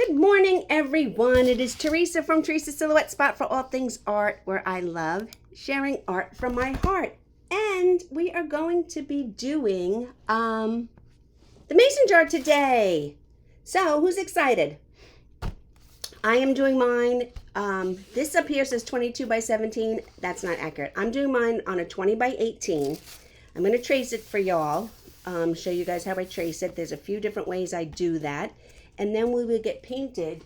Good morning, everyone. It is Teresa from Teresa's Silhouette Spot for all things art, where I love sharing art from my heart. And we are going to be doing the mason jar today. So who's excited? I am doing mine. This up here says 22 by 17. That's not accurate. I'm doing mine on a 20 by 18. I'm going to trace it for y'all. Show you guys how I trace it. There's a few different ways I do that. And then we will get painting.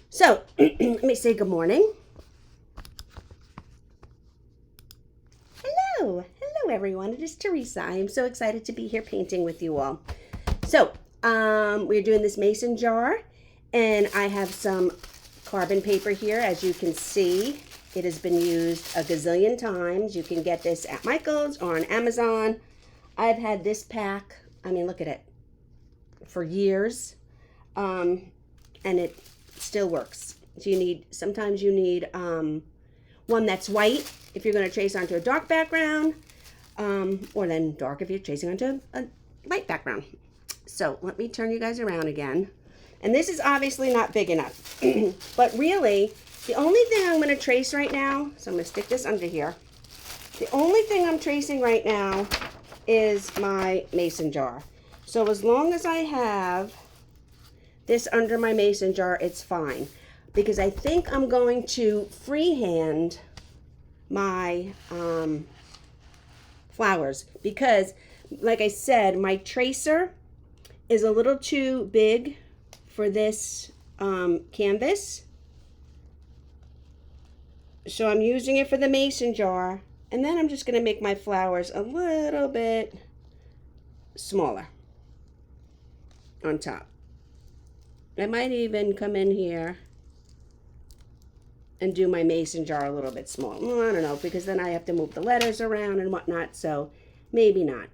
So let me say good morning. Hello everyone. It is Teresa. I am so excited to be here painting with you all. So we're doing this mason jar, and I have some carbon paper here. As you can see, it has been used a gazillion times. You can get this at Michael's or on Amazon. I've had this pack, I mean, look at it, for years, and it still works. So sometimes you need one that's white if you're going to trace onto a dark background, or then dark if you're tracing onto a light background. So let me turn you guys around again. And this is obviously not big enough, but really the only thing I'm going to trace right now, so I'm going to stick this under here. The only thing I'm tracing right now is my mason jar. So as long as I have this under my mason jar, it's fine. Because I think I'm going to freehand my flowers. Because, like I said, my tracer is a little too big for this canvas. So I'm using it for the mason jar. And then I'm just going to make my flowers a little bit smaller on top. I might even come in here and do my mason jar a little bit small. Well, I don't know, because then I have to move the letters around and whatnot, so maybe not.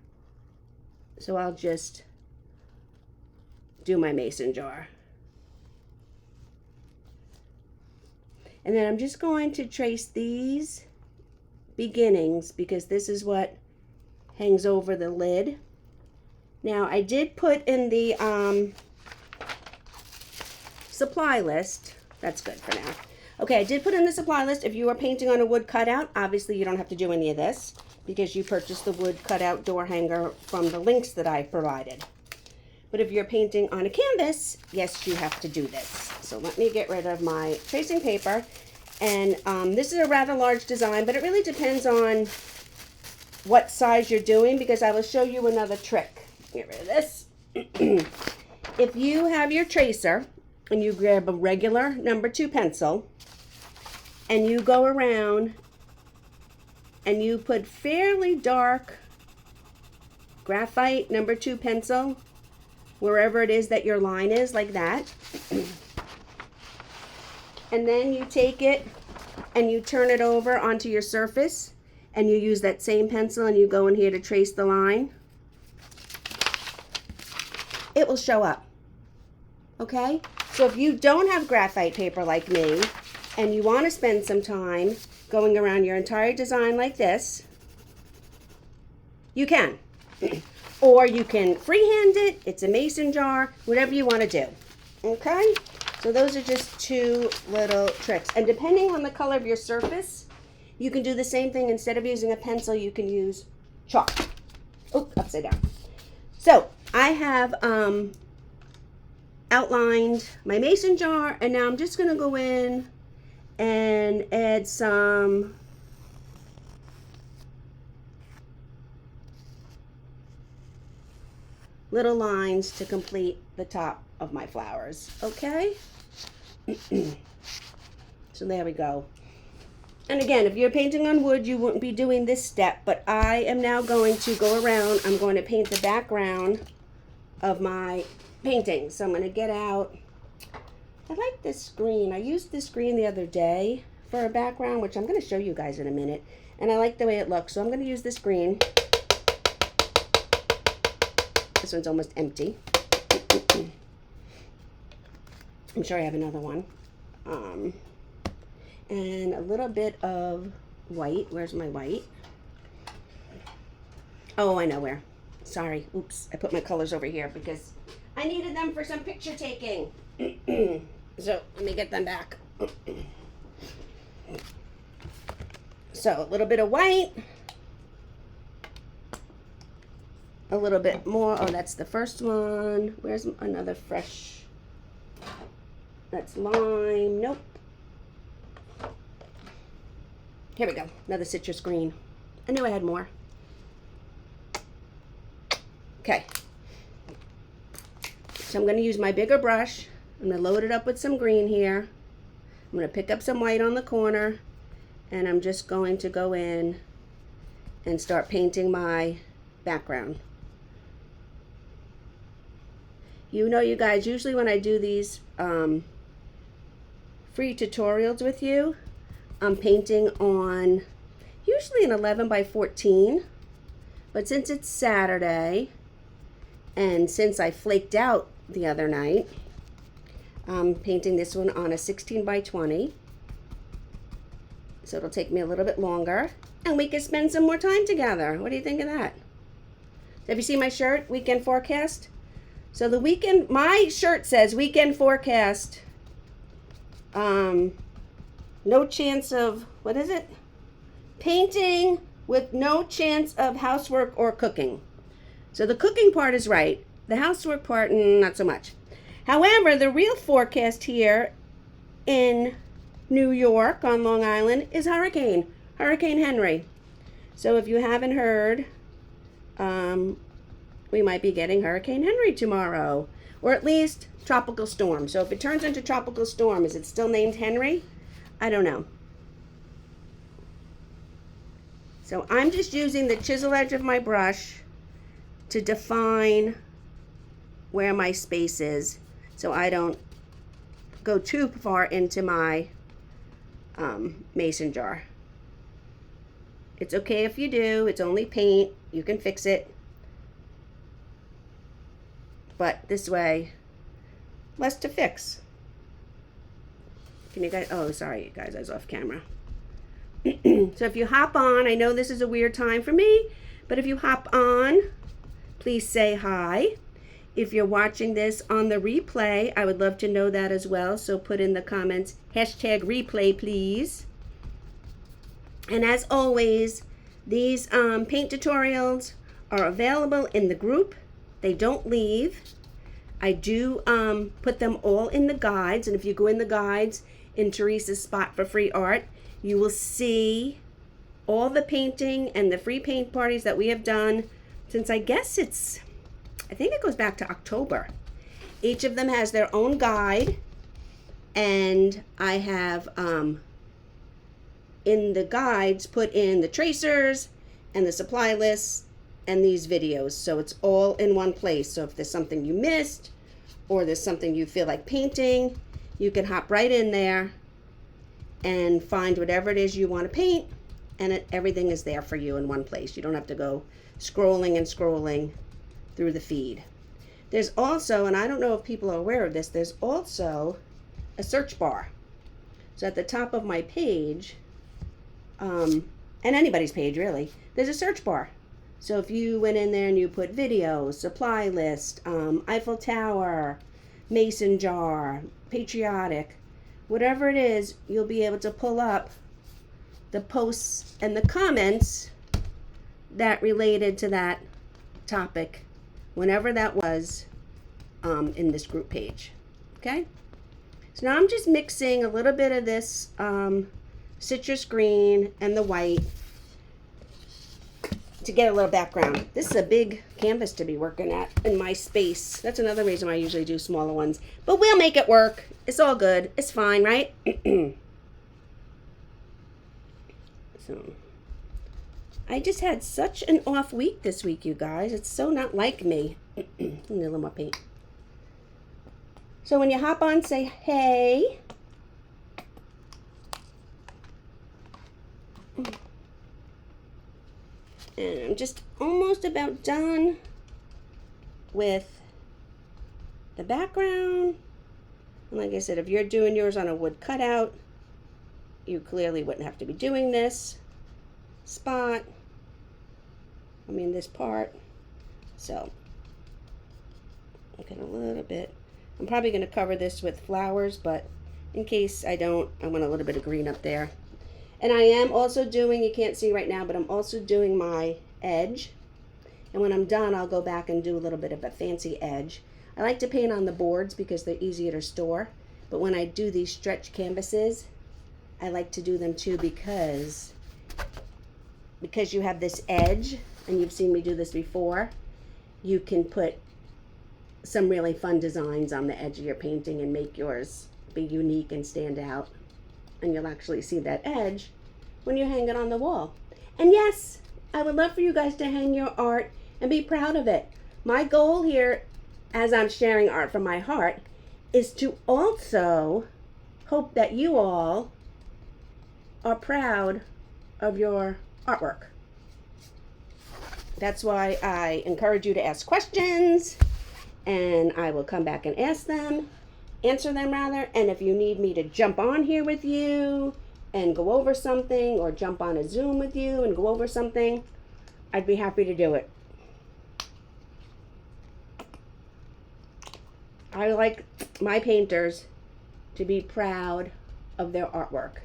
So I'll just do my mason jar. And then I'm just going to trace these beginnings, because this is what hangs over the lid. Now, I did put in the supply list. That's good for now. Okay, I did put in the supply list. If you are painting on a wood cutout, obviously you don't have to do any of this, because you purchased the wood cutout door hanger from the links that I provided. But if you're painting on a canvas, yes, you have to do this. So let me get rid of my tracing paper. And this is a rather large design, but it really depends on what size you're doing, because I will show you another trick. Get rid of this. If you have your tracer and you grab a regular number 2 pencil and you go around and you put fairly dark graphite number 2 pencil wherever it is that your line is, like that, and then you take it and you turn it over onto your surface and you use that same pencil and you go in here to trace the line, it will show up. Okay? So if you don't have graphite paper like me and you want to spend some time going around your entire design like this, you can. Or you can freehand it. It's a mason jar, whatever you want to do. Okay? So those are just 2 little tricks. And depending on the color of your surface, you can do the same thing. Instead of using a pencil, you can use chalk. Oh, upside down. So I have outlined my mason jar, and now I'm just going to go in and add some little lines to complete the top of my flowers. Okay? So there we go. And again, if you're painting on wood, you wouldn't be doing this step, but I am now going to go around. I'm going to paint the background of my painting. So I'm going to get out. I like this green. I used this green the other day for a background, which I'm going to show you guys in a minute. And I like the way it looks, so I'm going to use this green. This one's almost empty. I'm sure I have another one. And a little bit of white. Where's my white? Oh, I know where. Sorry. Oops. I put my colors over here because I needed them for some picture taking. So let me get them back. So a little bit of white. A little bit more. Oh, that's the first one. Where's another fresh? That's lime. Nope. Here we go. Another citrus green. I knew I had more. Okay. So I'm going to use my bigger brush. I'm going to load it up with some green here. I'm going to pick up some white on the corner. And I'm just going to go in and start painting my background. You know, you guys, usually when I do these free tutorials with you, I'm painting on usually an 11 by 14. But since it's Saturday, and since I flaked out the other night, I'm painting this one on a 16 by 20. So it'll take me a little bit longer, and we can spend some more time together. What do you think of that? Have you seen my shirt, weekend forecast? So the weekend, my shirt says weekend forecast. No chance of, what is it? Painting with no chance of housework or cooking. So the cooking part is right. The housework part, not so much. However, the real forecast here in New York on Long Island is Hurricane Henry. So if you haven't heard, we might be getting Hurricane Henry tomorrow, or at least tropical storm. So if it turns into tropical storm, is it still named Henry? I don't know. So I'm just using the chisel edge of my brush to define where my space is, so I don't go too far into my mason jar. It's okay if you do. It's only paint. You can fix it. But this way, less to fix. Can you guys, oh, sorry, you guys, I was off camera. So if you hop on, I know this is a weird time for me, but if you hop on, please say hi. If you're watching this on the replay, I would love to know that as well. So put in the comments, #replay, please. And as always, these paint tutorials are available in the group. They don't leave. I do put them all in the guides. And if you go in the guides in Teresa's Spot for Free Art, you will see all the painting and the free paint parties that we have done since I think it goes back to October. Each of them has their own guide, and I have in the guides put in the tracers and the supply lists and these videos, so it's all in one place. So if there's something you missed or there's something you feel like painting, you can hop right in there and find whatever it is you want to paint, and everything is there for you in one place. You don't have to go scrolling and scrolling through the feed. There's also, and I don't know if people are aware of this, there's also a search bar. So at the top of my page, and anybody's page really, there's a search bar. So if you went in there and you put videos, supply list, Eiffel Tower, mason jar, patriotic, whatever it is, you'll be able to pull up the posts and the comments that related to that topic, whenever that was, in this group page. Okay? So now I'm just mixing a little bit of this citrus green and the white to get a little background. This is a big canvas to be working at in my space. That's another reason why I usually do smaller ones. But we'll make it work. It's all good. It's fine, right? So, I just had such an off week this week, you guys. It's so not like me. Need a little more paint. So when you hop on, say hey. And I'm just almost about done with the background. And like I said, if you're doing yours on a wood cutout, you clearly wouldn't have to be doing this this part. So Get a little bit. I'm probably going to cover this with flowers, but in case I don't, I want a little bit of green up there. And I am also doing, you can't see right now, but I'm also doing my edge. And when I'm done, I'll go back and do a little bit of a fancy edge. I like to paint on the boards because they're easier to store. But when I do these stretch canvases, I like to do them too because you have this edge, and you've seen me do this before, you can put some really fun designs on the edge of your painting and make yours be unique and stand out. And you'll actually see that edge when you hang it on the wall. And yes, I would love for you guys to hang your art and be proud of it. My goal here, as I'm sharing art from my heart, is to also hope that you all are proud of your artwork. That's why I encourage you to ask questions, and I will come back and answer them. And if you need me to jump on here with you and go over something, or jump on a Zoom with you and go over something, I'd be happy to do it. I like my painters to be proud of their artwork.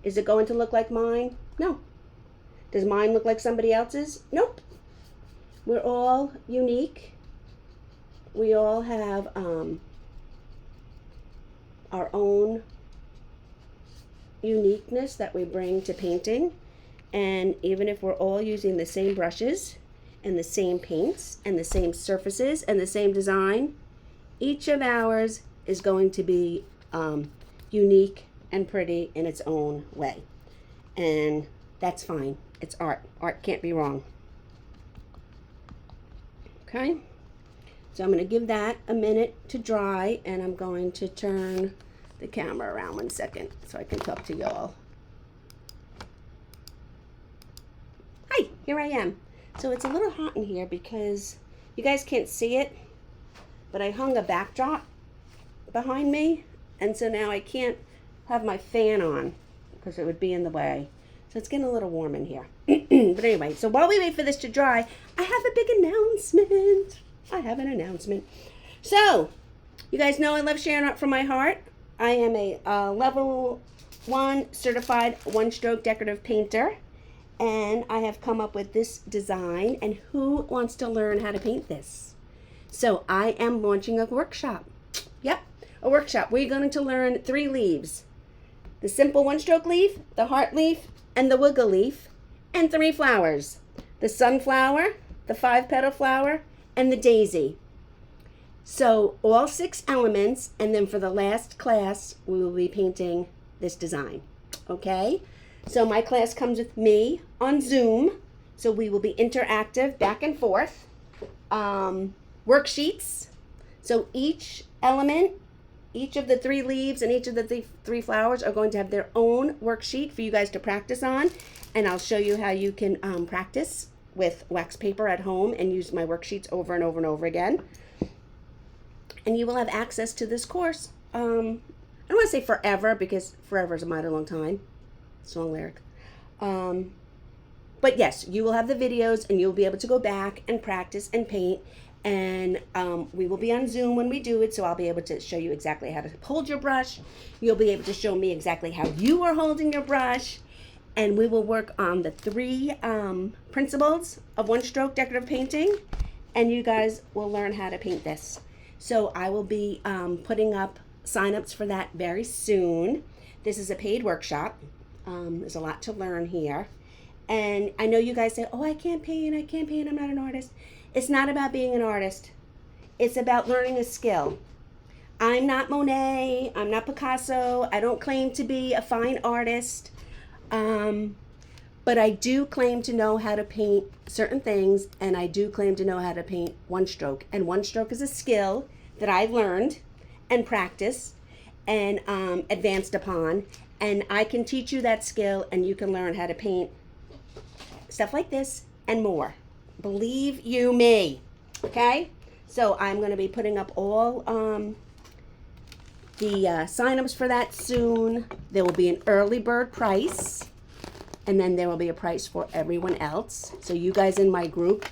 Is it going to look like mine? No. Does mine look like somebody else's? Nope. We're all unique. We all have our own uniqueness that we bring to painting. And even if we're all using the same brushes and the same paints and the same surfaces and the same design, each of ours is going to be unique and pretty in its own way. And that's fine. It's art. Art can't be wrong. Okay? So I'm going to give that a minute to dry, and I'm going to turn the camera around 1 second so I can talk to y'all. Hi, here I am. So it's a little hot in here because you guys can't see it, but I hung a backdrop behind me, and so now I can't have my fan on because it would be in the way. So it's getting a little warm in here. But anyway, so while we wait for this to dry, I have a big announcement. I have an announcement. So, you guys know I love sharing art from my heart. I am a level 1 certified one-stroke decorative painter, and I have come up with this design. And who wants to learn how to paint this? So I am launching a workshop. Yep, a workshop. We're going to learn 3 leaves: the simple one-stroke leaf, the heart leaf, and the wiggle leaf, and 3 flowers: the sunflower, the 5-petal flower, and the daisy. So all 6 elements, and then for the last class, we will be painting this design. Okay? So my class comes with me on Zoom, so we will be interactive, back and forth. Worksheets. So each element, each of the 3 leaves and each of the 3 flowers are going to have their own worksheet for you guys to practice on, and I'll show you how you can practice with wax paper at home and use my worksheets over and over and over again. And you will have access to this course. I don't want to say forever, because forever is a mighty long time. Song lyric. But yes, you will have the videos, and you'll be able to go back and practice and paint. And we will be on Zoom when we do it, so I'll be able to show you exactly how to hold your brush. You'll be able to show me exactly how you are holding your brush. And we will work on the 3 principles of one-stroke decorative painting, and you guys will learn how to paint this. So I will be putting up sign-ups for that very soon. This is a paid workshop. There's a lot to learn here. And I know you guys say, oh, I can't paint, I'm not an artist. It's not about being an artist. It's about learning a skill. I'm not Monet, I'm not Picasso, I don't claim to be a fine artist. But I do claim to know how to paint certain things, and I do claim to know how to paint one stroke. And one stroke is a skill that I've learned and practiced and advanced upon. And I can teach you that skill, and you can learn how to paint stuff like this and more. Believe you me. Okay? So I'm going to be putting up all the sign-ups for that soon. There will be an early bird price, and then there will be a price for everyone else. So you guys in my group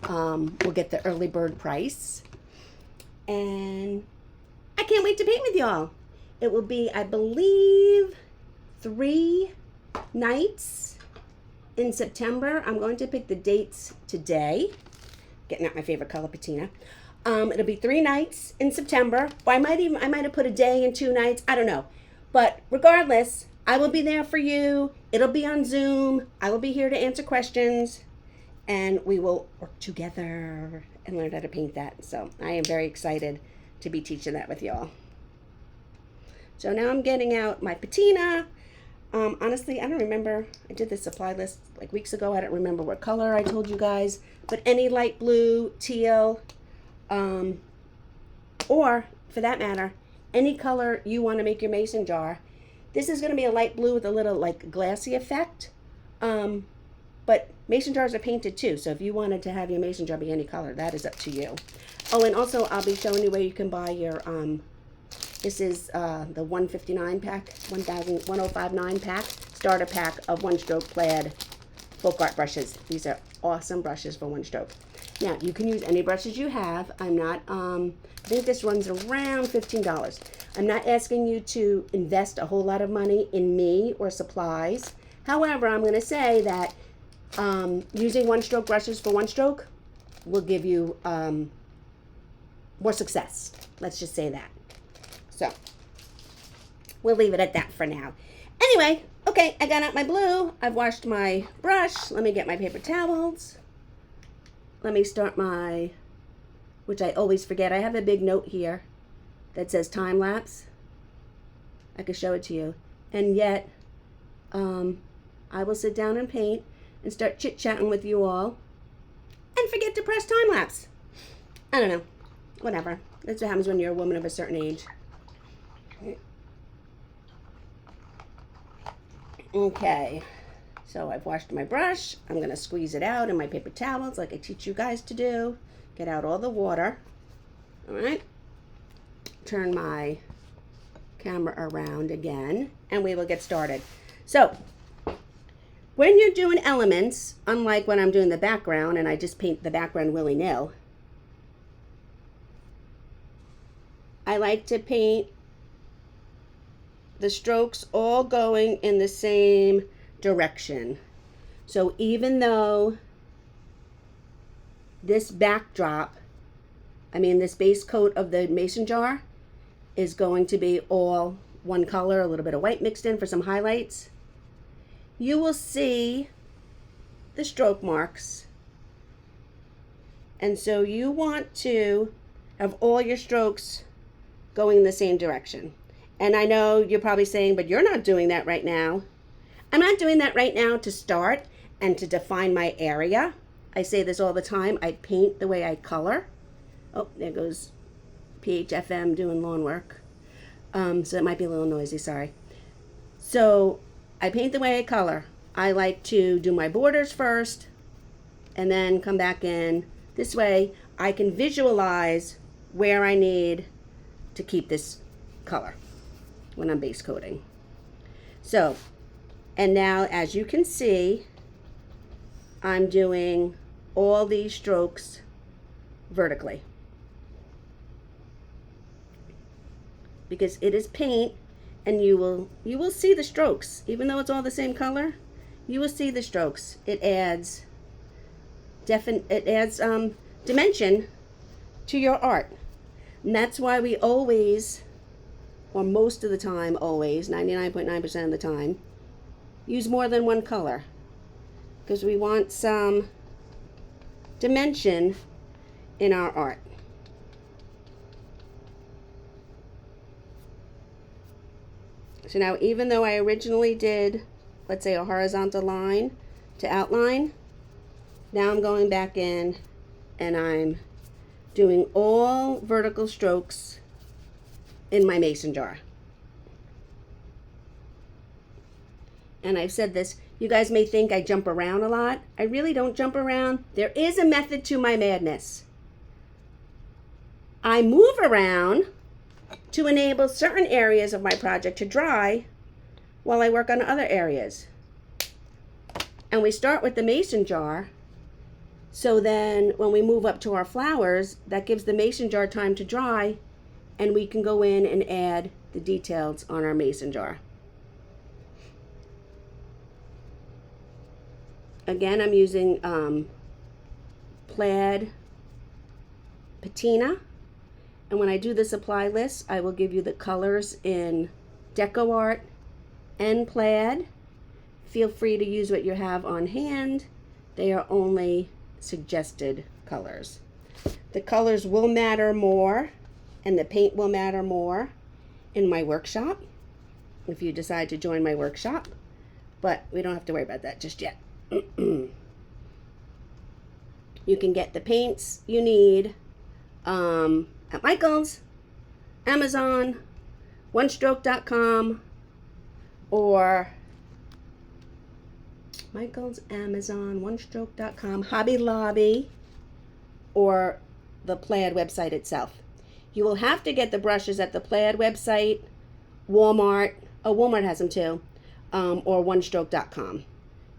will get the early bird price. And I can't wait to paint with y'all. It will be, I believe, 3 nights in September. I'm going to pick the dates today. Getting out my favorite color, patina. It'll be 3 nights in September. Or I might have put a day and 2 nights. I don't know. But regardless, I will be there for you. It'll be on Zoom. I will be here to answer questions. And we will work together and learn how to paint that. So I am very excited to be teaching that with y'all. So now I'm getting out my patina. Honestly, I don't remember. I did this supply list like weeks ago. I don't remember what color I told you guys. But any light blue, teal, or for that matter, any color you want to make your mason jar. This is going to be a light blue with a little like glassy effect. But mason jars are painted too. So if you wanted to have your mason jar be any color, that is up to you. Oh, and also I'll be showing you where you can buy your, this is the 159 pack, 1059 pack, starter pack of one stroke plaid folk art brushes. These are awesome brushes for one stroke. Now, you can use any brushes you have. I'm not, I think this runs around $15. I'm not asking you to invest a whole lot of money in me or supplies. However, I'm going to say that using one stroke brushes for one stroke will give you more success. Let's just say that. So, we'll leave it at that for now. Anyway, okay, I got out my blue. I've washed my brush. Let me get my paper towels. Let me start my, which I always forget. I have a big note here that says time lapse. I could show it to you. And yet, I will sit down and paint and start chit-chatting with you all and forget to press time lapse. I don't know. Whatever. That's what happens when you're a woman of a certain age. Okay. So I've washed my brush. I'm going to squeeze it out in my paper towels like I teach you guys to do. Get out all the water. All right. Turn my camera around again and we will get started. So when you're doing elements, unlike when I'm doing the background and I just paint the background willy-nilly, I like to paint the strokes all going in the same direction. So even though this backdrop, this base coat of the mason jar is going to be all one color, a little bit of white mixed in for some highlights, you will see the stroke marks. And so you want to have all your strokes going in the same direction. And I know you're probably saying, but you're not doing that right now. I'm not doing that right now to start and to define my area. I say this all the time. I paint the way I color. Oh, there goes PHFM doing lawn work. So it might be a little noisy, sorry. So I paint the way I color. I like to do my borders first and then come back in. This way I can visualize where I need to keep this color when I'm base coating. So, and now as you can see, I'm doing all these strokes vertically because it is paint, and you will see the strokes. Even though it's all the same color, you will see the strokes. It adds dimension to your art. And that's why we always, or most of the time always, 99.9% of the time, use more than one color. Because we want some dimension in our art. So now, even though I originally did, let's say, a horizontal line to outline, now I'm going back in and I'm doing all vertical strokes in my mason jar. And I've said this, you guys may think I jump around a lot. I really don't jump around. There is a method to my madness. I move around to enable certain areas of my project to dry while I work on other areas. And we start with the mason jar So then when we move up to our flowers, that gives the mason jar time to dry, and we can go in and add the details on our mason jar. Again, I'm using plaid patina, and when I do the supply list, I will give you the colors in Deco Art and plaid. Feel free to use what you have on hand. They are only suggested colors. The colors will matter more and the paint will matter more in my workshop if you decide to join my workshop, but we don't have to worry about that just yet. You can get the paints you need at Michael's, Amazon, onestroke.com, or Michael's, Amazon, onestroke.com, Hobby Lobby, or the Plaid website itself. You will have to get the brushes at the Plaid website, Walmart, Walmart has them too, or onestroke.com.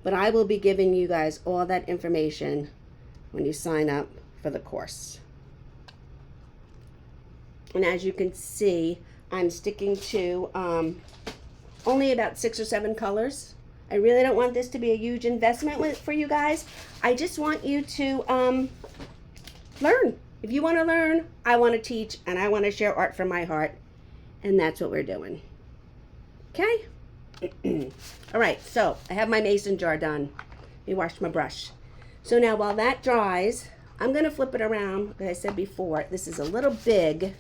But I will be giving you guys all that information when you sign up for the course. And as you can see, I'm sticking to only about 6 or 7 colors. I really don't want this to be a huge investment for you guys. I just want you to learn. If you want to learn, I want to teach, and I want to share art from my heart. And that's what we're doing. Okay? All right, so I have my mason jar done. Let me wash my brush. So now while that dries, I'm going to flip it around. Like I said before, this is a little big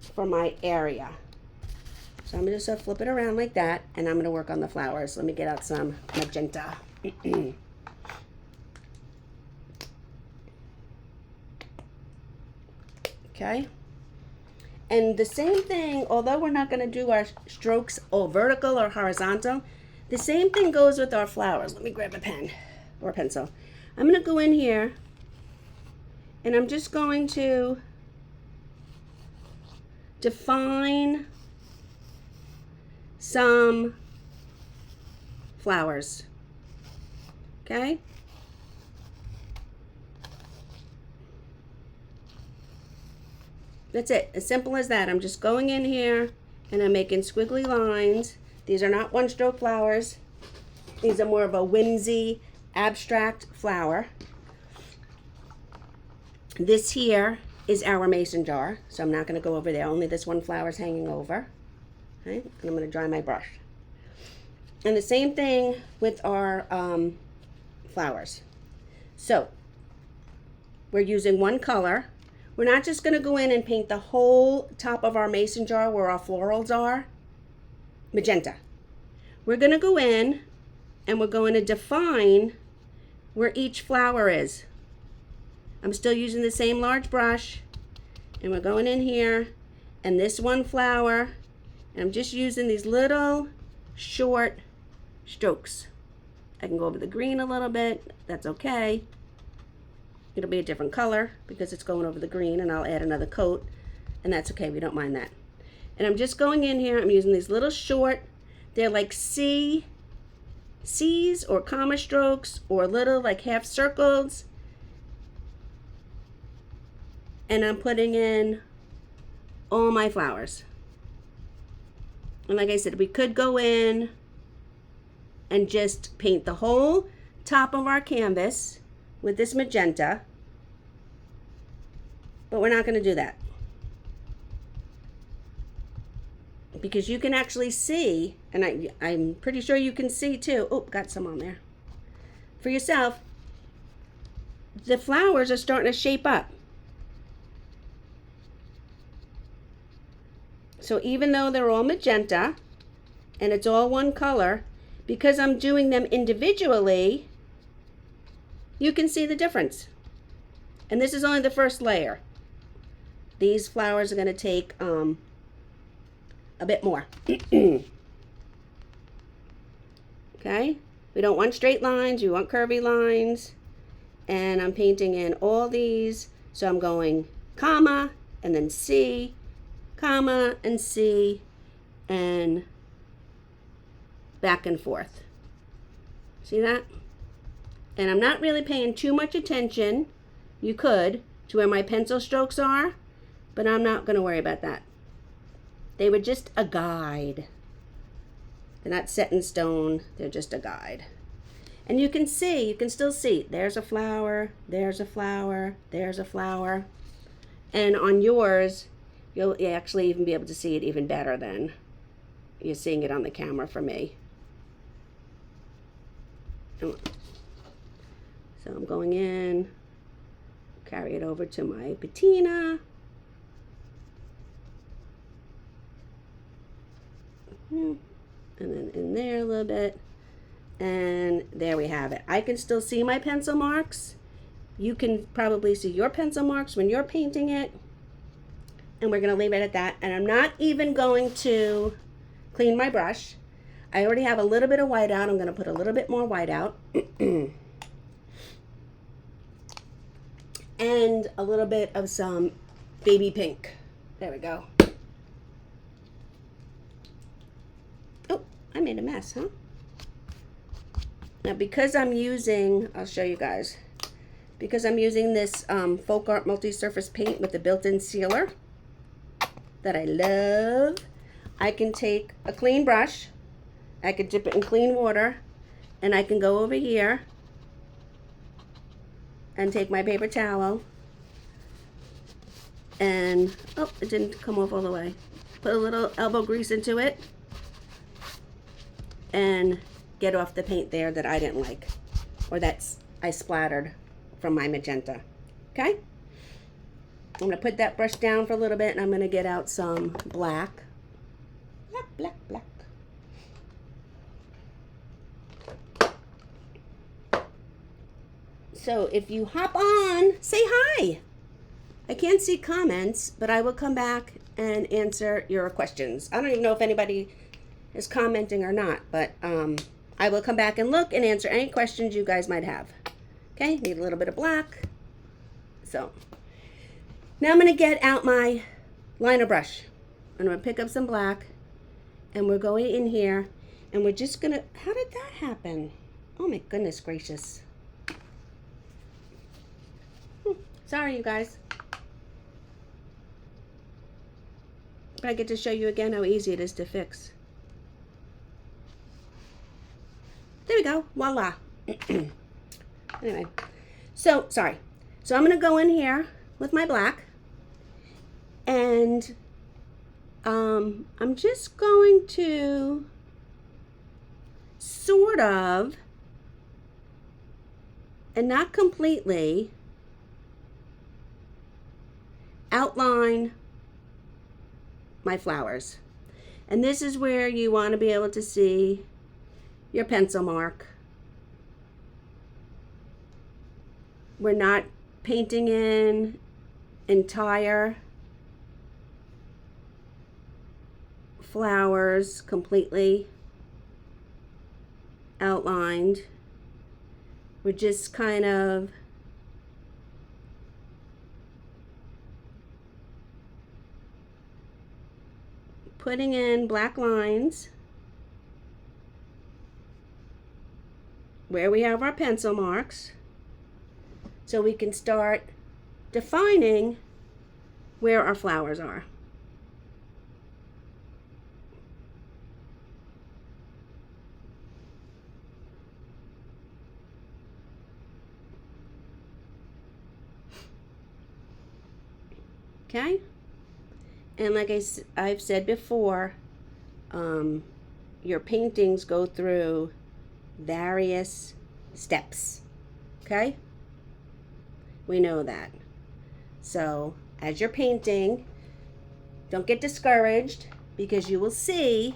for my area. So I'm just going to flip it around like that, and I'm going to work on the flowers. Let me get out some magenta. Okay. And the same thing, although we're not going to do our strokes all vertical or horizontal, the same thing goes with our flowers. Let me grab a pen or a pencil. I'm going to go in here, and I'm just going to define some flowers. Okay? That's it, as simple as that. I'm just going in here and I'm making squiggly lines. These are not one-stroke flowers. These are more of a whimsy, abstract flower. This here is our mason jar, so I'm not going to go over there. Only this one flower is hanging over. Okay, and I'm going to dry my brush. And the same thing with our flowers. So we're using one color. We're not just going to go in and paint the whole top of our mason jar where our florals are magenta. We're going to go in and we're going to define where each flower is. I'm still using the same large brush, and we're going in here, and this one flower, and I'm just using these little short strokes. I can go over the green a little bit. That's okay. It'll be a different color because it's going over the green, and I'll add another coat, and that's okay. We don't mind that. And I'm just going in here. I'm using these little short, they're like C's or comma strokes or little like half circles. And I'm putting in all my flowers. And like I said, we could go in and just paint the whole top of our canvas with this magenta, but we're not going to do that. Because you can actually see, and I'm pretty sure you can see too, oh, got some on there, for yourself, the flowers are starting to shape up. So even though they're all magenta, and it's all one color, because I'm doing them individually, you can see the difference. And this is only the first layer. These flowers are going to take a bit more. Okay? We don't want straight lines, we want curvy lines. And I'm painting in all these. So I'm going comma, and then C, comma, and C, and back and forth. See that? And I'm not really paying too much attention, you could, to where my pencil strokes are, but I'm not going to worry about that. They were just a guide. They're not set in stone, they're just a guide. And you can still see, there's a flower, there's a flower, there's a flower. And on yours, you'll actually even be able to see it even better than you're seeing it on the camera for me. So I'm going in, carry it over to my patina. And then in there a little bit. And there we have it. I can still see my pencil marks. You can probably see your pencil marks when you're painting it. And we're going to leave it at that. And I'm not even going to clean my brush. I already have a little bit of white out. I'm going to put a little bit more white out. And a little bit of some baby pink. There we go. Oh, I made a mess, huh? Now because I'm using, I'll show you guys, because I'm using this Folk Art multi-surface paint with the built-in sealer that I love, I can take a clean brush, I could dip it in clean water, and I can go over here and take my paper towel and, oh, it didn't come off all the way. Put a little elbow grease into it and get off the paint there that I didn't like, or I splattered from my magenta. Okay? I'm going to put that brush down for a little bit, and I'm going to get out some black. Black, black, black. So if you hop on, say hi. I can't see comments, but I will come back and answer your questions. I don't even know if anybody is commenting or not, but I will come back and look and answer any questions you guys might have. Okay, need a little bit of black. So now I'm going to get out my liner brush. I'm going to pick up some black, and we're going in here, and we're just going to, how did that happen? Oh my goodness gracious. Sorry, you guys. But I get to show you again how easy it is to fix. There we go, voila. Anyway, so I'm gonna go in here with my black, and I'm just going to sort of, and not completely, outline my flowers. And this is where you want to be able to see your pencil mark. We're not painting in entire flowers completely outlined. We're just kind of putting in black lines where we have our pencil marks, so we can start defining where our flowers are. Okay? And like I've said before, your paintings go through various steps. Okay? We know that. So as you're painting, don't get discouraged, because you will see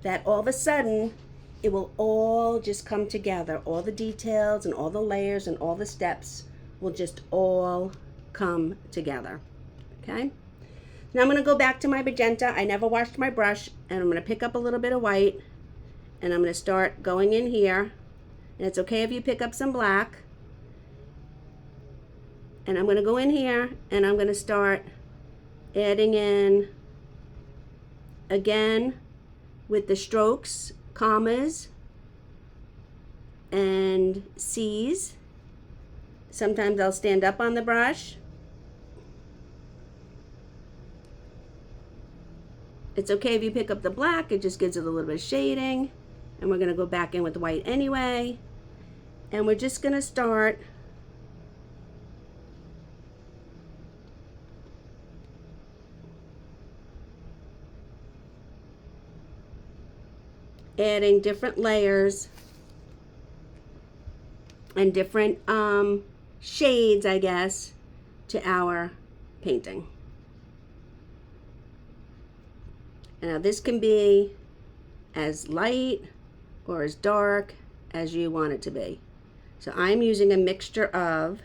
that all of a sudden it will all just come together. All the details and all the layers and all the steps will just all come together. Okay? Now I'm going to go back to my magenta. I never washed my brush, and I'm going to pick up a little bit of white, and I'm going to start going in here. And it's okay if you pick up some black. And I'm going to go in here, and I'm going to start adding in, again, with the strokes, commas, and C's. Sometimes I'll stand up on the brush. It's okay if you pick up the black, it just gives it a little bit of shading. And we're going to go back in with the white anyway. And we're just going to start adding different layers and different shades, I guess, to our painting. Now this can be as light or as dark as you want it to be. So I'm using a mixture of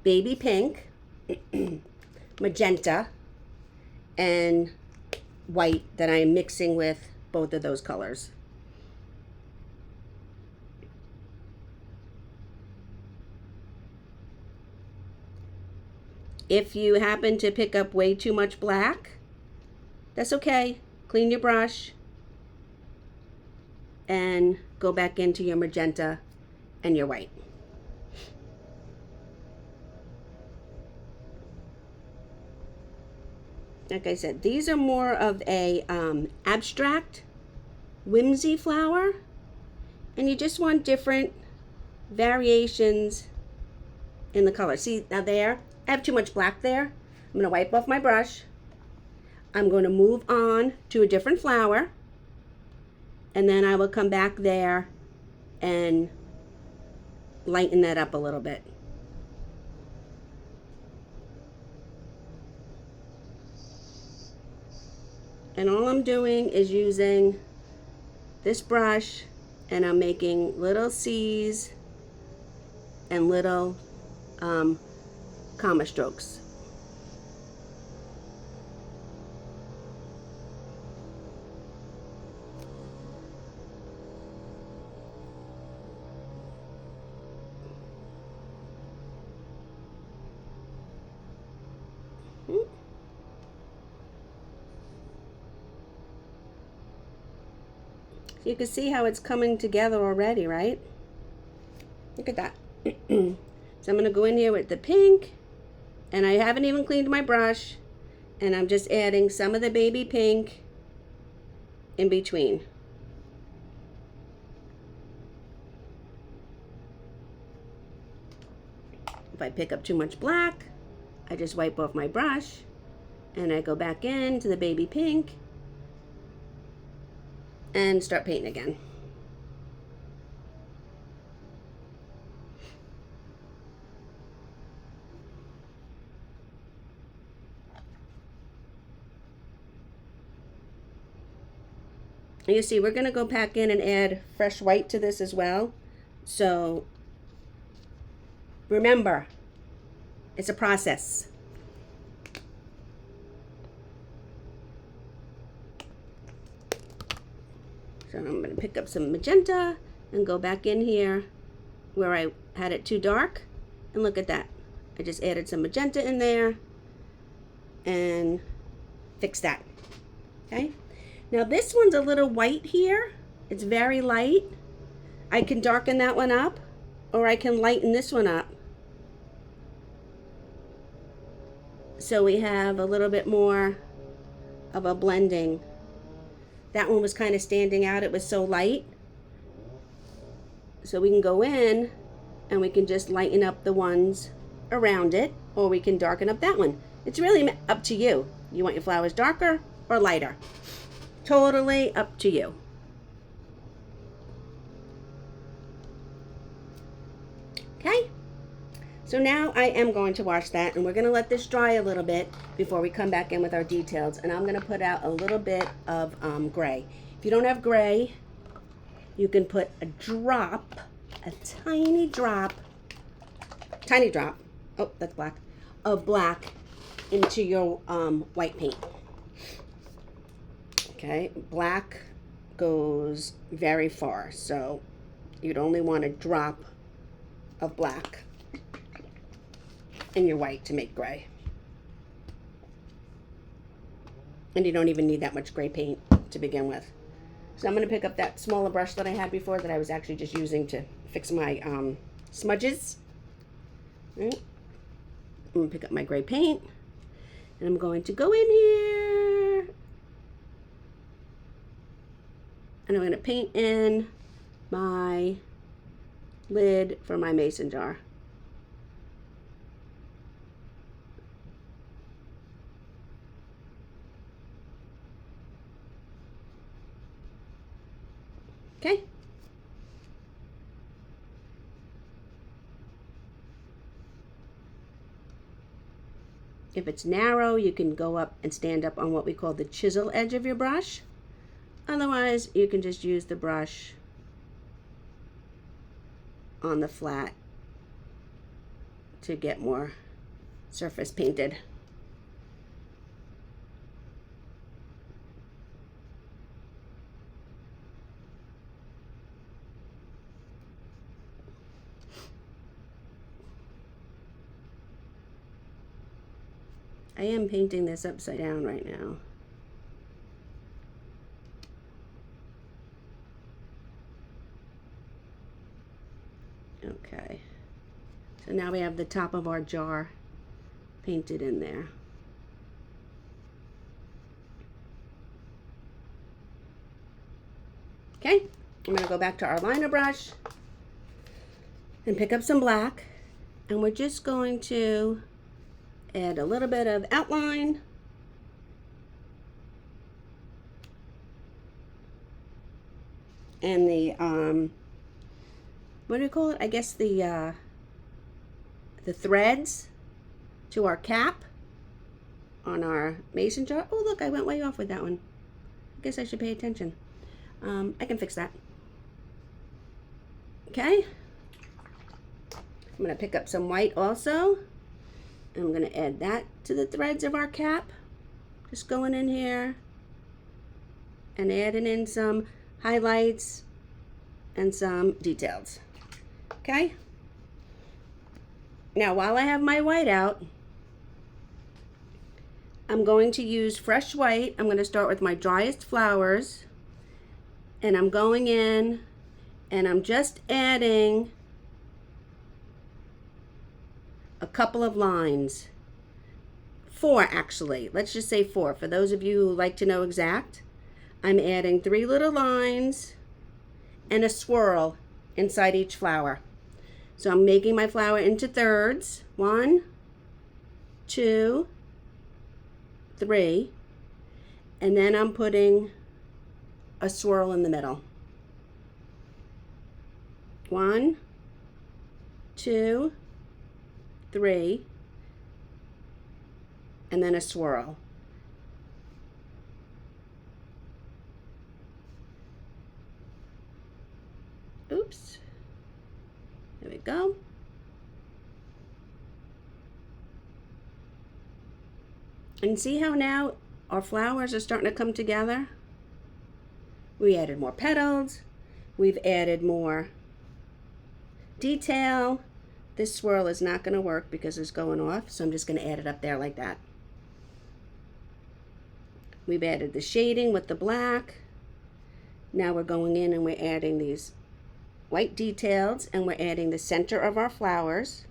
baby pink, magenta, and white that I'm mixing with both of those colors. If you happen to pick up way too much black, that's okay. Clean your brush and go back into your magenta and your white. Like I said, these are more of a abstract whimsy flower, and you just want different variations in the color. See, now there, I have too much black there. I'm going to wipe off my brush. I'm going to move on to a different flower, and then I will come back there and lighten that up a little bit. And all I'm doing is using this brush, and I'm making little C's and little comma strokes. You can see how it's coming together already, right? Look at that. So I'm going to go in here with the pink, and I haven't even cleaned my brush, and I'm just adding some of the baby pink in between. If I pick up too much black, I just wipe off my brush, and I go back into the baby pink and start painting again. And you see, we're going to go back in and add fresh white to this as well. So remember, it's a process. So I'm going to pick up some magenta and go back in here where I had it too dark. And look at that. I just added some magenta in there and fix that. Okay. Now this one's a little white here. It's very light. I can darken that one up, or I can lighten this one up. So we have a little bit more of a blending. That one was kind of standing out. It was so light. So we can go in and we can just lighten up the ones around it, or we can darken up that one. It's really up to you. You want your flowers darker or lighter? Totally up to you. Okay. So now I am going to wash that, and we're going to let this dry a little bit before we come back in with our details. And I'm going to put out a little bit of gray. If you don't have gray, you can put a drop, a tiny drop, oh, that's black, of black into your white paint. Okay, black goes very far, so you'd only want a drop of black in your white to make gray. And you don't even need that much gray paint to begin with. So I'm going to pick up that smaller brush that I had before that I was actually just using to fix my smudges. Right. I'm going to pick up my gray paint, and I'm going to go in here, and I'm going to paint in my lid for my mason jar. Okay. If it's narrow, you can go up and stand up on what we call the chisel edge of your brush. Otherwise, you can just use the brush on the flat to get more surface painted. I am painting this upside down right now. Okay, so now we have the top of our jar painted in there. Okay, I'm going to go back to our liner brush and pick up some black, and we're just going to add a little bit of outline and the what do you call it? I guess the threads to our cap on our mason jar. Oh, look, I went way off with that one. I guess I should pay attention. I can fix that. Okay. I'm going to pick up some white also. I'm going to add that to the threads of our cap. Just going in here and adding in some highlights and some details. Okay? Now, while I have my white out, I'm going to use fresh white. I'm going to start with my driest flowers, and I'm going in and I'm just adding a couple of lines. 4 actually. Let's just say 4. For those of you who like to know exact, I'm adding 3 little lines and a swirl inside each flower. So I'm making my flower into thirds. 1, 2, 3, and then I'm putting a swirl in the middle. 1, 2, 3, and then a swirl. Oops. There we go. And see how now our flowers are starting to come together? We added more petals. We've added more detail. This swirl is not going to work because it's going off, so I'm just going to add it up there like that. We've added the shading with the black. Now we're going in and we're adding these white details, and we're adding the center of our flowers.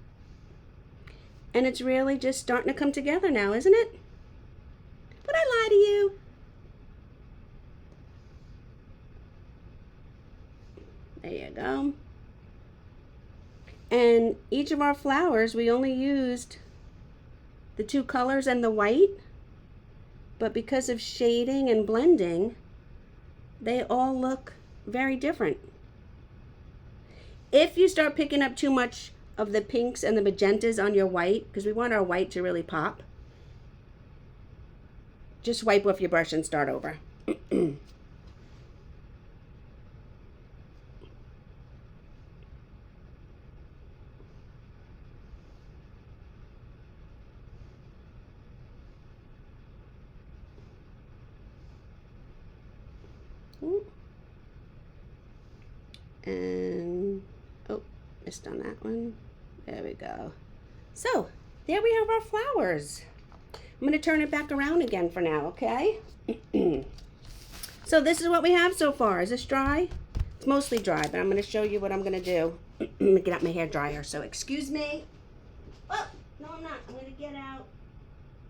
And it's really just starting to come together now, isn't it? Would I lie to you? There you go. And each of our flowers, we only used the 2 colors and the white, but because of shading and blending, they all look very different. If you start picking up too much of the pinks and the magentas on your white, because we want our white to really pop, just wipe off your brush and start over. And oh, missed on that one. There we go. So there we have our flowers. I'm going to turn it back around again for now, okay? So So this is what we have so far. Is this dry? It's mostly dry, but I'm going to show you what I'm going to do. I'm going to get out my hair dryer, so excuse me. Oh, no I'm not. I'm going to get out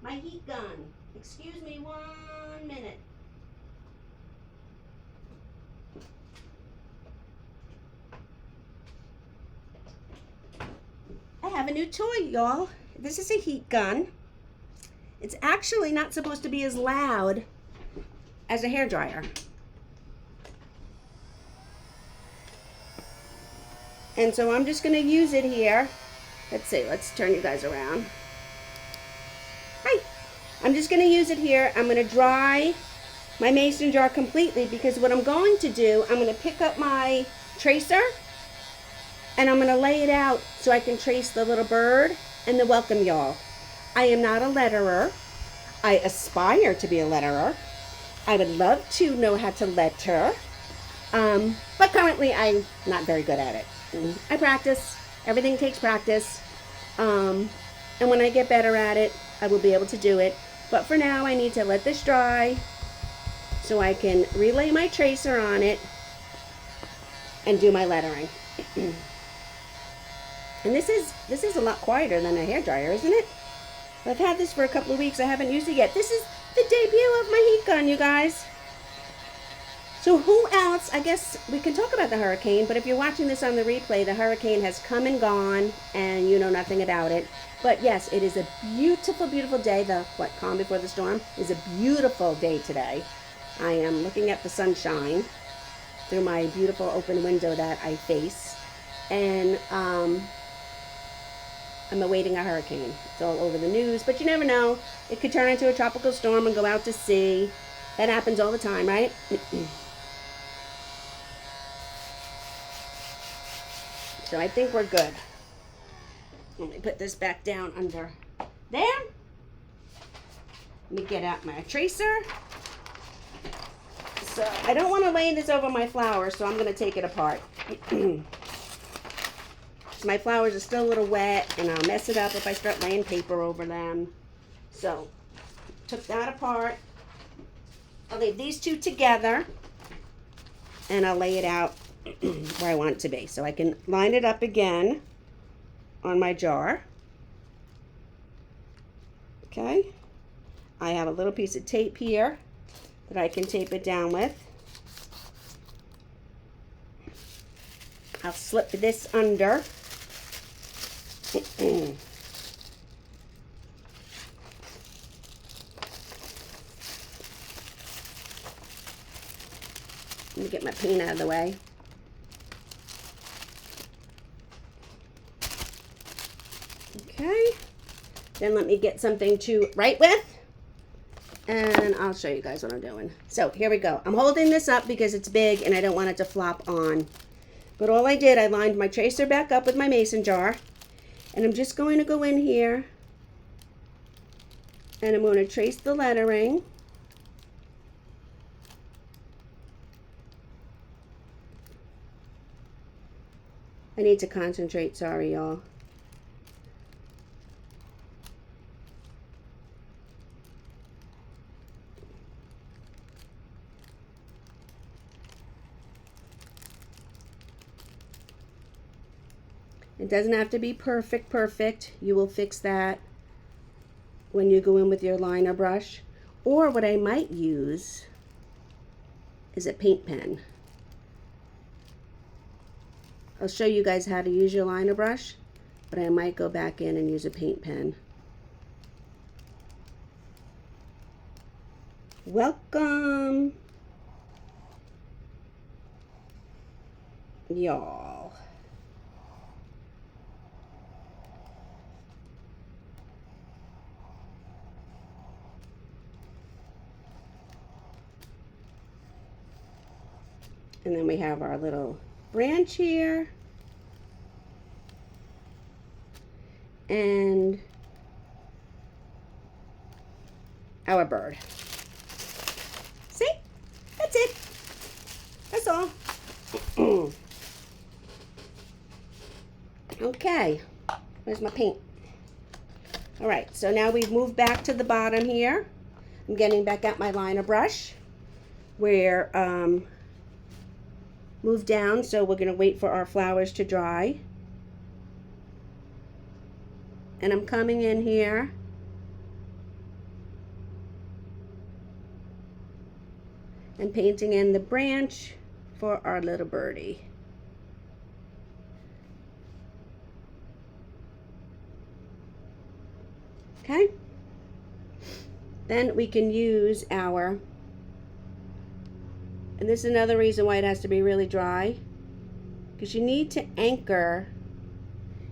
my heat gun. Excuse me 1 minute. I have a new toy, y'all. This is a heat gun. It's actually not supposed to be as loud as a hairdryer. And so I'm just going to use it here. Let's see, let's turn you guys around. Hi. I'm just going to use it here. I'm going to dry my mason jar completely because what I'm going to do, I'm going to pick up my tracer and I'm going to lay it out so I can trace the little bird and the welcome y'all. I am not a letterer. I aspire to be a letterer. I would love to know how to letter, but currently I'm not very good at it. I practice. Everything takes practice, and when I get better at it, I will be able to do it. But for now, I need to let this dry so I can relay my tracer on it and do my lettering. And this is a lot quieter than a hairdryer, isn't it? I've had this for a couple of weeks. I haven't used it yet. This is the debut of my heat gun, you guys. So who else? I guess we can talk about the hurricane, but if you're watching this on the replay, the hurricane has come and gone, and you know nothing about it. But yes, it is a beautiful, beautiful day. The calm before the storm is a beautiful day today. I am looking at the sunshine through my beautiful open window that I face, and I'm awaiting a hurricane. It's all over the news, but you never know. It could turn into a tropical storm and go out to sea. That happens all the time, right? So I think we're good. Let me put this back down under there. Let me get out my tracer. So I don't want to lay this over my flowers, so I'm going to take it apart. My flowers are still a little wet, and I'll mess it up if I start laying paper over them. So, took that apart. I'll leave these two together, and I'll lay it out where I want it to be. So I can line it up again on my jar. Okay. I have a little piece of tape here that I can tape it down with. I'll slip this under. Let me get my paint out of the way. Okay. Then let me get something to write with. And I'll show you guys what I'm doing. So here we go. I'm holding this up because it's big and I don't want it to flop on. But all I did, I lined my tracer back up with my mason jar. And I'm just going to go in here. And I'm going to trace the lettering. I need to concentrate, sorry y'all. It doesn't have to be perfect. You will fix that when you go in with your liner brush. Or what I might use is a paint pen. I'll show you guys how to use your liner brush, but I might go back in and use a paint pen. Welcome, y'all. And then we have our little branch here. And our bird. See? That's it. That's all. Okay. Where's my paint? All right, so now we've moved back to the bottom here. I'm getting back out my liner brush. we're moved down, so we're going to wait for our flowers to dry. And I'm coming in here and painting in the branch for our little birdie. Okay? Then we can use our, and this is another reason why it has to be really dry, because you need to anchor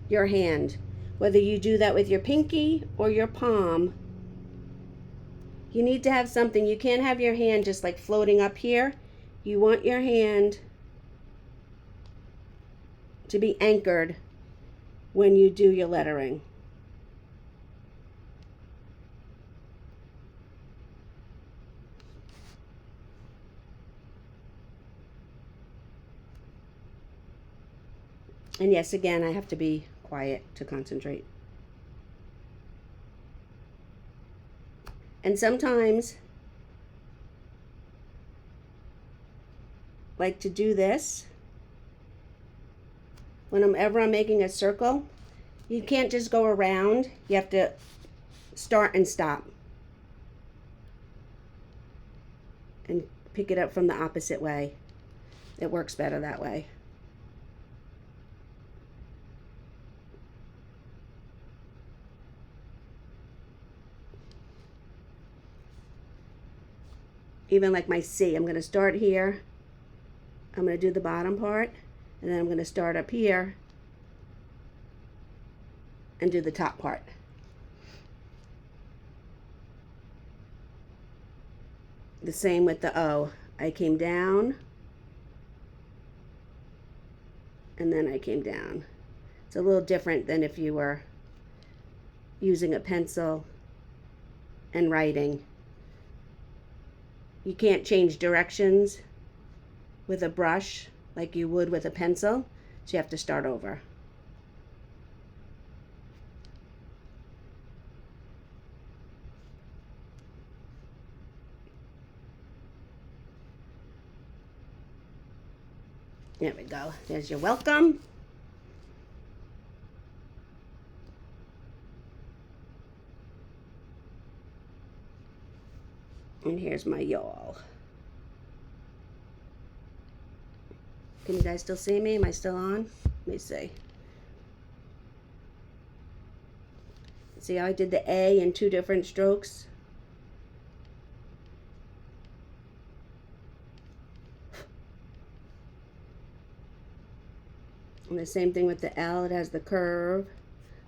your hand. Whether you do that with your pinky or your palm, you need to have something. You can't have your hand just like floating up here. You want your hand to be anchored when you do your lettering. And yes, again, I have to be quiet to concentrate. And sometimes, like to do this, whenever I'm making a circle, you can't just go around. You have to start and stop. And pick it up from the opposite way. It works better that way. Even like my C, I'm going to start here. I'm going to do the bottom part, and then I'm going to start up here and do the top part. The same with the O. I came down, and then I came down. It's a little different than if you were using a pencil and writing. You can't change directions with a brush like you would with a pencil, so you have to start over. There we go. There's your welcome. And here's my y'all. Can you guys still see me? Am I still on? Let me see. See how I did the A in 2 different strokes? And the same thing with the L. It has the curve.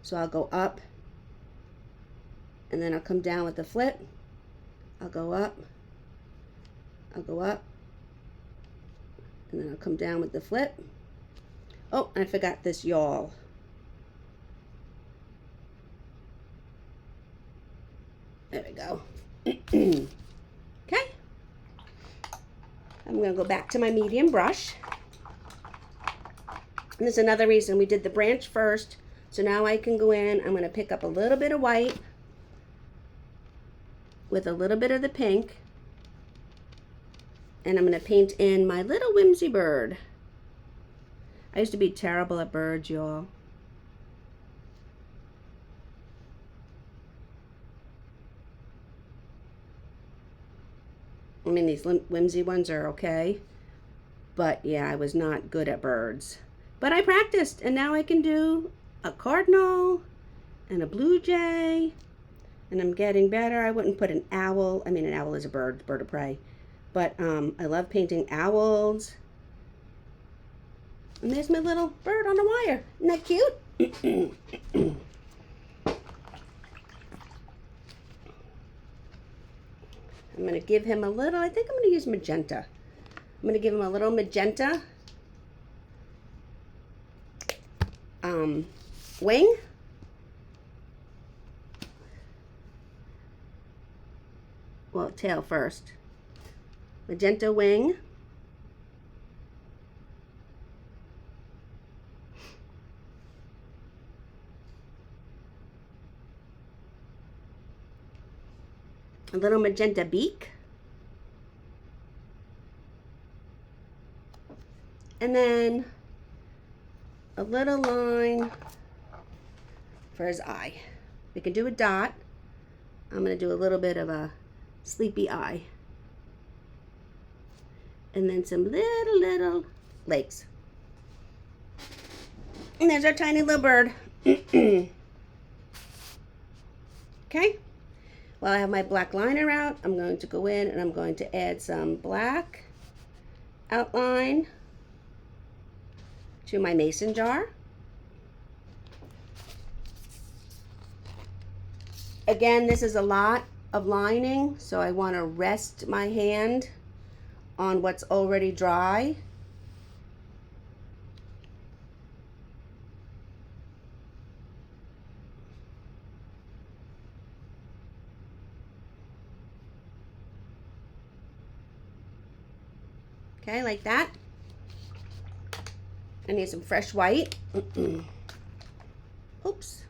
So I'll go up, and then I'll come down with the flip. I'll go up, I'll go up, and then I'll come down with the flip. Oh, I forgot this y'all. There we go. Okay. I'm going to go back to my medium brush. And this is another reason we did the branch first. So now I can go in, I'm going to pick up a little bit of white with a little bit of the pink, and I'm going to paint in my little whimsy bird. I used to be terrible at birds, y'all. I mean, these whimsy ones are okay, but yeah, I was not good at birds. But I practiced, and now I can do a cardinal and a blue jay. And I'm getting better. I wouldn't put an owl. I mean, an owl is a bird of prey. But I love painting owls. And there's my little bird on the wire. Isn't that cute? I'm going to give him a little, I think I'm going to use magenta. I'm going to give him a little magenta wing. Well, tail first. Magenta wing. A little magenta beak. And then a little line for his eye. We can do a dot. I'm going to do a little bit of a sleepy eye. And then some little legs. And there's our tiny little bird. Okay. While I have my black liner out, I'm going to go in and I'm going to add some black outline to my mason jar. Again, this is a lot of lining, so I want to rest my hand on what's already dry. Okay, like that. I need some fresh white. Oops.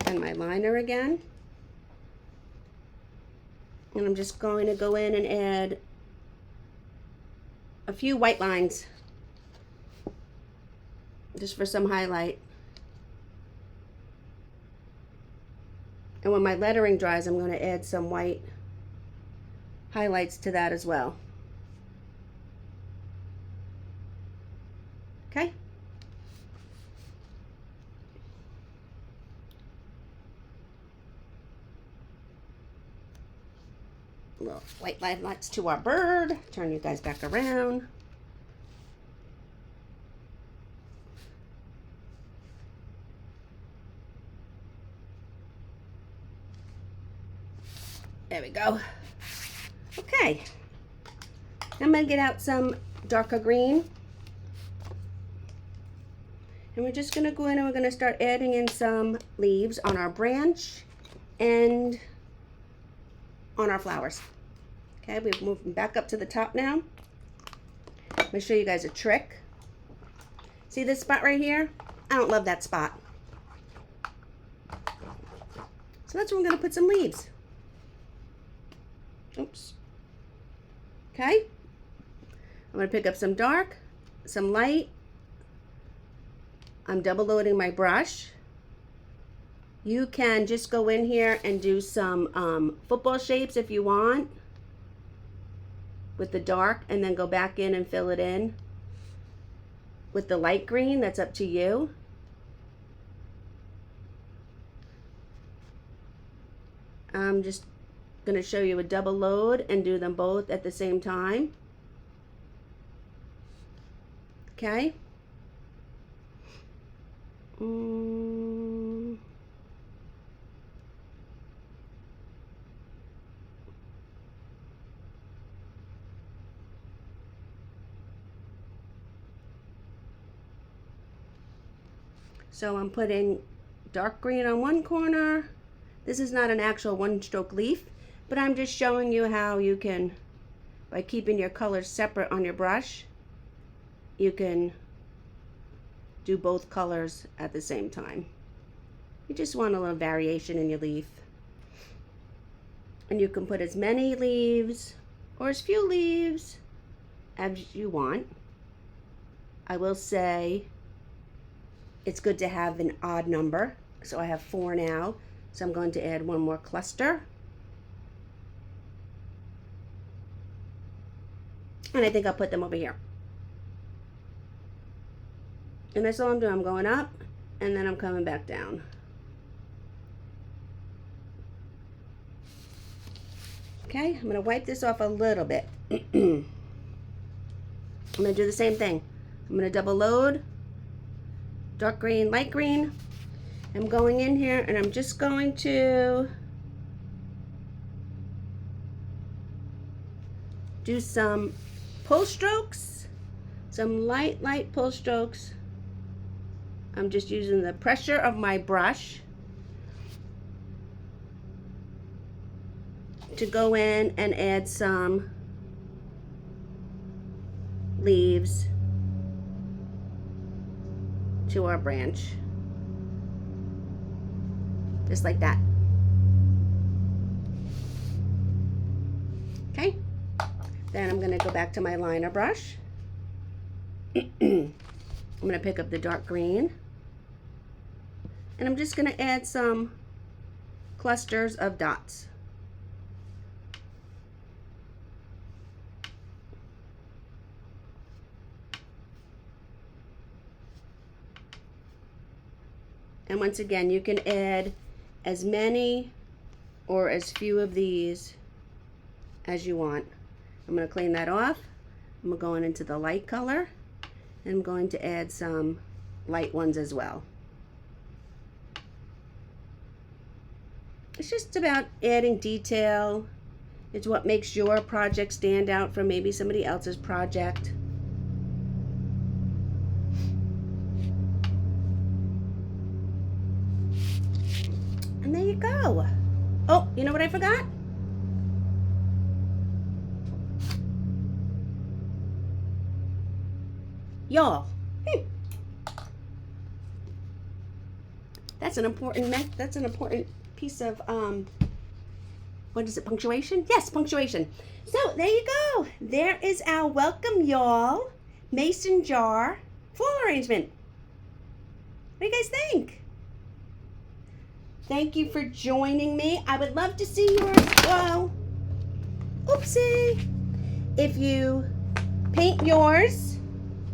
And my liner again. And I'm just going to go in and add a few white lines just for some highlight. And when my lettering dries, I'm going to add some white highlights to that as well. Okay. Little white highlights to our bird. Turn you guys back around. There we go. Okay. I'm going to get out some darker green. And we're just going to go in and we're going to start adding in some leaves on our branch and on our flowers. Okay, we're moving back up to the top now. I'm going to show you guys a trick. See this spot right here? I don't love that spot. So that's where I'm going to put some leaves. Oops. Okay. I'm going to pick up some dark, some light. I'm double loading my brush. You can just go in here and do some football shapes if you want with the dark, and then go back in and fill it in with the light green. That's up to you. I'm just going to show you a double load and do them both at the same time. Okay. So I'm putting dark green on one corner. This is not an actual one-stroke leaf, but I'm just showing you how you can, by keeping your colors separate on your brush, you can do both colors at the same time. You just want a little variation in your leaf. And you can put as many leaves or as few leaves as you want. I will say it's good to have an odd number. So I have 4 now. So I'm going to add one more cluster. And I think I'll put them over here. And that's all I'm doing. I'm going up and then I'm coming back down. Okay, I'm going to wipe this off a little bit. I'm going to do the same thing. I'm going to double load, dark green, light green. I'm going in here and I'm just going to do some pull strokes, some light pull strokes. I'm just using the pressure of my brush to go in and add some leaves to our branch. Just like that. Okay, Then I'm going to go back to my liner brush. I'm going to pick up the dark green. And I'm just going to add some clusters of dots. And once again, you can add as many or as few of these as you want. I'm going to clean that off. I'm going into the light color, and I'm going to add some light ones as well. It's just about adding detail. It's what makes your project stand out from maybe somebody else's project. And there you go. Oh, you know what I forgot? Y'all. That's an important piece of what is it, punctuation? Yes, punctuation. So there you go. There is our welcome y'all mason jar floral arrangement. What do you guys think? Thank you for joining me. I would love to see yours. Whoa. Oopsie. If you paint yours,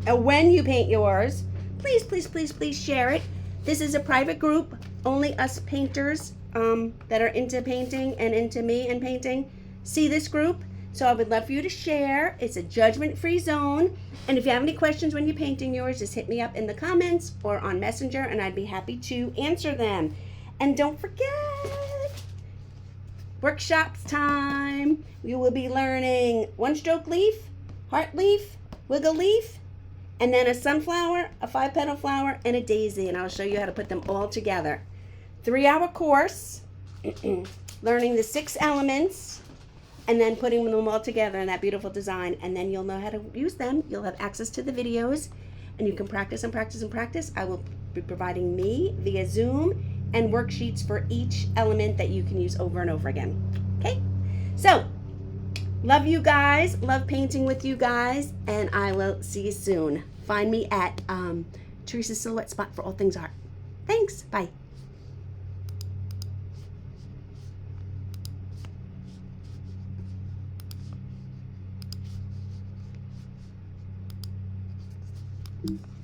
or when you paint yours, please, please, please, please share it. This is a private group, only us painters that are into painting and into me and painting see this group. So I would love for you to share. It's a judgment-free zone. And if you have any questions when you're painting yours, just hit me up in the comments or on Messenger, and I'd be happy to answer them. And don't forget, workshops time. We will be learning one-stroke leaf, heart leaf, wiggle leaf, and then a sunflower, a 5-petal flower, and a daisy. And I'll show you how to put them all together. 3-hour course, learning the 6 elements, and then putting them all together in that beautiful design. And then you'll know how to use them. You'll have access to the videos, and you can practice and practice and practice. I will be providing me via Zoom and worksheets for each element that you can use over and over again. Okay? So, love you guys. Love painting with you guys. And I will see you soon. Find me at Teresa's Silhouette Spot for all things art. Thanks. Bye. Mm-hmm.